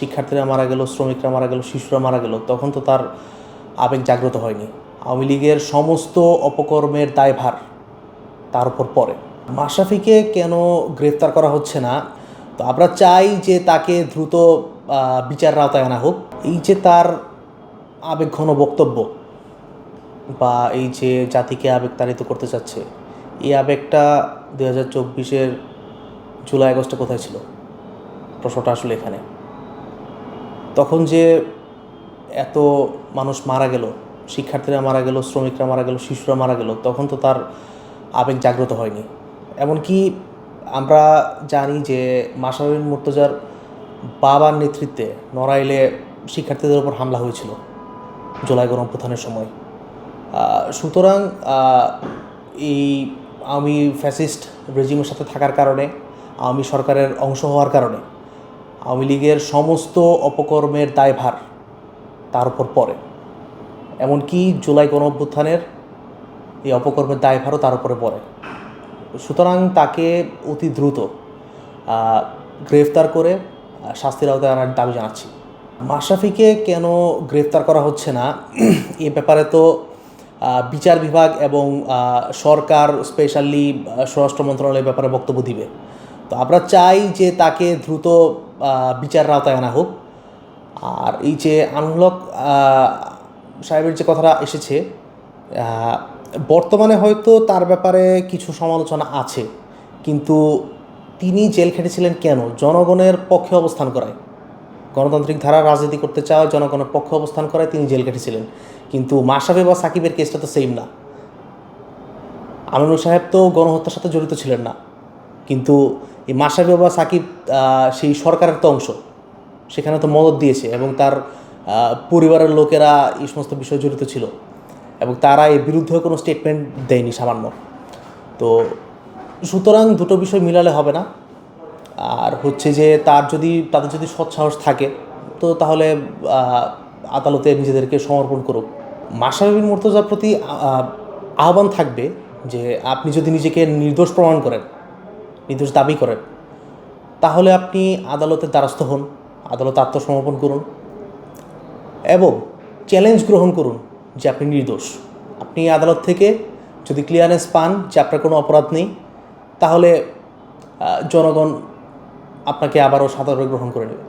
শিক্ষার্থীরা মারা গেল, শ্রমিকরা মারা গেল, শিশুরা মারা গেল, তখন তো তার আবেগ জাগ্রত হয়নি। আওয়ামী লীগের সমস্ত অপকর্মের দায়ভার তার উপর পড়ে। মাশরাফিকে কেন গ্রেফতার করা হচ্ছে না? তো আমরা চাই যে তাকে দ্রুত বিচারের আওতায় আনা হোক। এই যে তার আবেগঘন বক্তব্য বা এই যে জাতিকে আবেগতাড়িত করতে চাচ্ছে, এই আবেগটা 2024-এর জুলাই আগস্টে কোথায় ছিল? প্রশ্নটা আসলে এখানে। তখন যে এত মানুষ মারা গেল, শিক্ষার্থীরা মারা গেল, শ্রমিকরা মারা গেল, শিশুরা মারা গেল, তখন তো তার আবেগ জাগ্রত হয়নি। এমনকি আমরা জানি যে মাশরাফি বিন মুর্তজার বাবার নেতৃত্বে নড়াইলে শিক্ষার্থীদের উপর হামলা হয়েছিল জুলাই গণঅভ্যুত্থানের সময়। সুতরাং এই আওয়ামী ফ্যাসিস্ট রেজিমের সাথে থাকার কারণে, আওয়ামী সরকারের অংশ হওয়ার কারণে আওয়ামী লীগের সমস্ত অপকর্মের দায়ভার তার উপর পড়ে। এমনকি জুলাই গণঅভ্যুত্থানের এই অপকর্মের দায়ভারও তার উপরে পড়ে। সুতরাং তাকে অতি দ্রুত গ্রেফতার করে শাস্তির আওতায় আনার দাবি জানাচ্ছি। মাশরাফিকে কেন গ্রেফতার করা হচ্ছে না, এ ব্যাপারে তো বিচার বিভাগ এবং সরকার, স্পেশালি স্বরাষ্ট্র মন্ত্রণালয়ের ব্যাপারে বক্তব্য দিবে। তো আমরা চাই যে তাকে দ্রুত বিচারের আওতায় আনা হোক। আর এই যে আমিনুল হক সাহেবের যে কথাটা এসেছে, বর্তমানে হয়তো তার ব্যাপারে কিছু সমালোচনা আছে, কিন্তু তিনি জেল খেটেছিলেন কেন? জনগণের পক্ষে অবস্থান করায়, গণতান্ত্রিক ধারা রাজনীতি করতে চাওয়া, জনগণের পক্ষে অবস্থান করায় তিনি জেল কেটেছিলেন। কিন্তু মাশরাফি বা সাকিবের কেসটা তো সেম না। আমিনুল সাহেব তো গণহত্যার সাথে জড়িত ছিলেন না, কিন্তু এই মাশরাফি বা সাকিব সেই সরকারের তো অংশ, সেখানে তো মদত দিয়েছে এবং তার পরিবারের লোকেরা এই সমস্ত বিষয়ে জড়িত ছিল এবং তারা এর বিরুদ্ধেও কোনো স্টেটমেন্ট দেয়নি সামান্য। তো সুতরাং দুটো বিষয় মিলালে হবে না। আর হচ্ছে যে তাদের যদি সৎসাহস থাকে তো তাহলে আদালতে নিজেদেরকে সমর্পণ করুক। মাশরাফি বিন মুর্তজার প্রতি আহ্বান থাকবে যে আপনি যদি নিজেকে নির্দোষ প্রমাণ করেন, নির্দোষ দাবি করেন, তাহলে আপনি আদালতের দ্বারস্থ হন, আদালতে আত্মসমর্পণ করুন এবং চ্যালেঞ্জ গ্রহণ করুন যে আপনি নির্দোষ। আপনি আদালত থেকে যদি ক্লিয়ারেন্স পান যে আপনার কোনো অপরাধ নেই, তাহলে জনগণ আপনাকে আবারও সাদরে গ্রহণ করে নেবে।